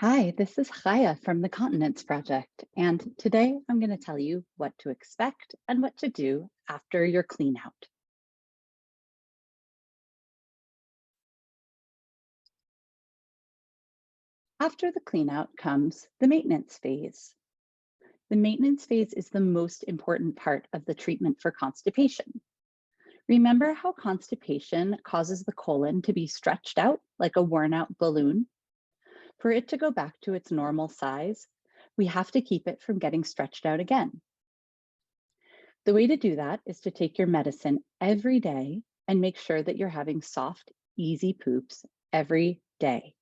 Hi, this is Chaya from the Continents Project, and today I'm going to tell you what to expect and what to do after your clean out. After the clean out comes the maintenance phase. The maintenance phase is the most important part of the treatment for constipation. Remember how constipation causes the colon to be stretched out like a worn out balloon? For it to go back to its normal size, we have to keep it from getting stretched out again. The way to do that is to take your medicine every day and make sure that you're having soft, easy poops every day.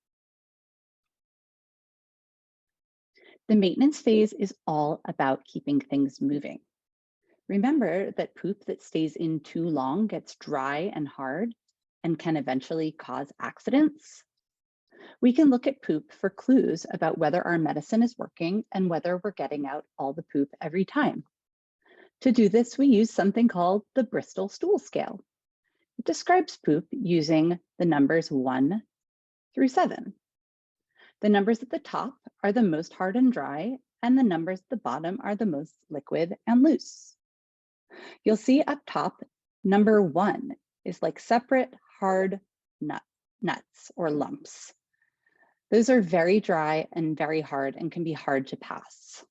The maintenance phase is all about keeping things moving. Remember that poop that stays in too long gets dry and hard and can eventually cause accidents. We can look at poop for clues about whether our medicine is working and whether we're getting out all the poop every time. To do this, we use something called the Bristol Stool Scale. It describes poop using the numbers 1 through 7. The numbers at the top are the most hard and dry, and the numbers at the bottom are the most liquid and loose. You'll see up top, number 1 is like separate hard nuts or lumps. Those are very dry and very hard and can be hard to pass.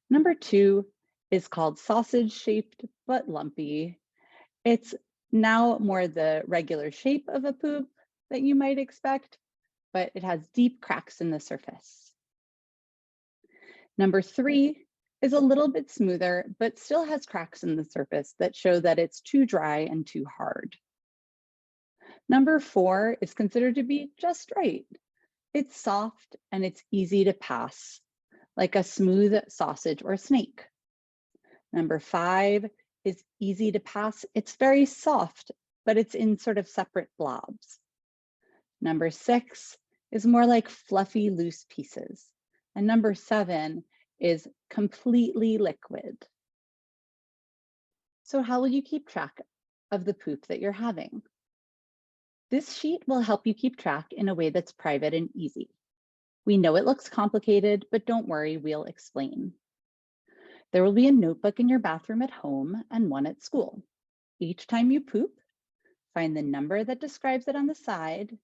Number 2 is called sausage-shaped but lumpy. It's now more the regular shape of a poop that you might expect, but it has deep cracks in the surface. Number 3 is a little bit smoother, but still has cracks in the surface that show that it's too dry and too hard. Number 4 is considered to be just right. It's soft and it's easy to pass, like a smooth sausage or snake. Number 5 is easy to pass. It's very soft, but it's in sort of separate blobs. Number 6 is more like fluffy, loose pieces. And number 7 is completely liquid. So how will you keep track of the poop that you're having? This sheet will help you keep track in a way that's private and easy. We know it looks complicated, but don't worry, we'll explain. There will be a notebook in your bathroom at home and one at school. Each time you poop, find the number that describes it on the side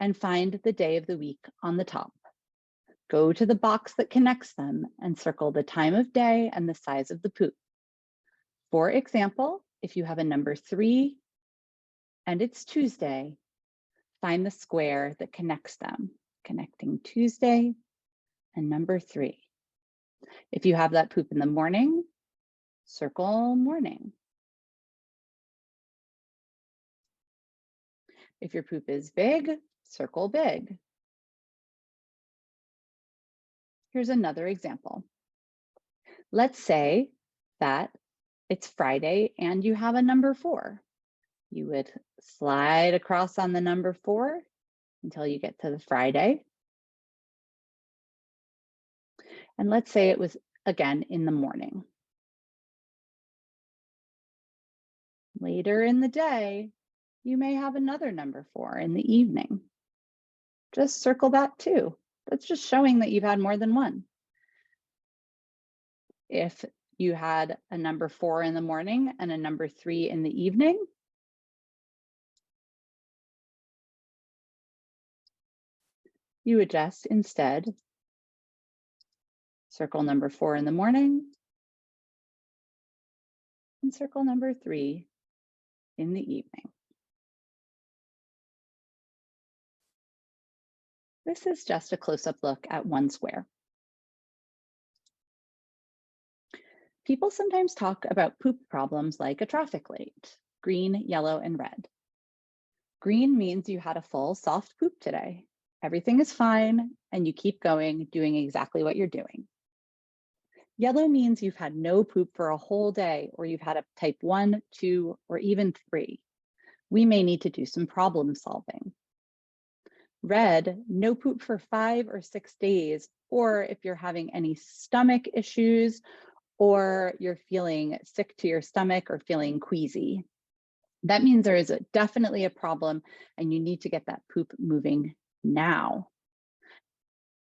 and find the day of the week on the top. Go to the box that connects them and circle the time of day and the size of the poop. For example, if you have a number 3 and it's Tuesday, find the square that connects them, connecting Tuesday and number 3. If you have that poop in the morning, circle morning. If your poop is big, circle big. Here's another example. Let's say that it's Friday and you have a number 4. You would slide across on the number 4 until you get to the Friday. And let's say it was again in the morning. Later in the day, you may have another number 4 in the evening. Just circle that too. That's just showing that you've had more than one. If you had a number 4 in the morning and a number 3 in the evening, you would just instead circle number 4 in the morning and circle number 3 in the evening. This is just a close-up look at one square. People sometimes talk about poop problems like a traffic light, green, yellow, and red. Green means you had a full, soft poop today. Everything is fine, and you keep going, doing exactly what you're doing. Yellow means you've had no poop for a whole day, or you've had a type 1, 2, or even 3. We may need to do some problem solving. Red, no poop for 5 or 6 days, or if you're having any stomach issues, or you're feeling sick to your stomach or feeling queasy. That means there is definitely a problem and you need to get that poop moving now.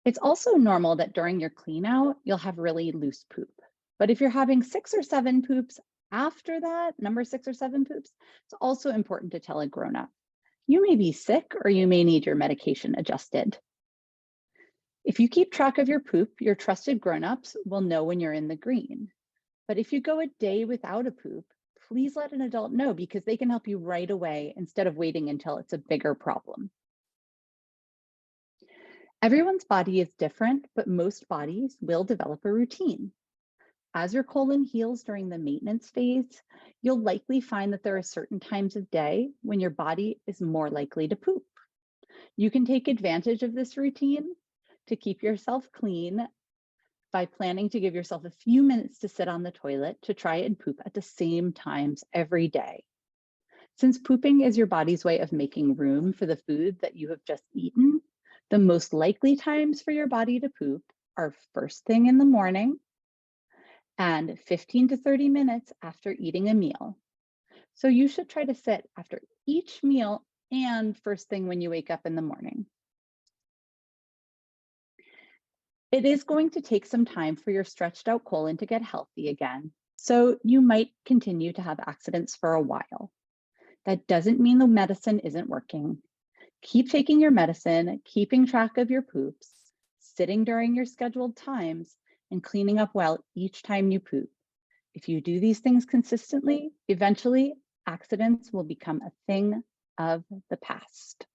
It's also normal that during your clean out, you'll have really loose poop. But if you're having 6 or 7 poops after that, number 6 or 7 poops, it's also important to tell a grown up. You may be sick or you may need your medication adjusted. If you keep track of your poop, your trusted grown-ups will know when you're in the green. But if you go a day without a poop, please let an adult know because they can help you right away instead of waiting until it's a bigger problem. Everyone's body is different, but most bodies will develop a routine. As your colon heals during the maintenance phase, you'll likely find that there are certain times of day when your body is more likely to poop. You can take advantage of this routine to keep yourself clean by planning to give yourself a few minutes to sit on the toilet to try and poop at the same times every day. Since pooping is your body's way of making room for the food that you have just eaten, the most likely times for your body to poop are first thing in the morning and 15 to 30 minutes after eating a meal. So you should try to sit after each meal and first thing when you wake up in the morning. It is going to take some time for your stretched out colon to get healthy again, so you might continue to have accidents for a while. That doesn't mean the medicine isn't working. Keep taking your medicine, keeping track of your poops, sitting during your scheduled times, and cleaning up well each time you poop. If you do these things consistently, eventually accidents will become a thing of the past.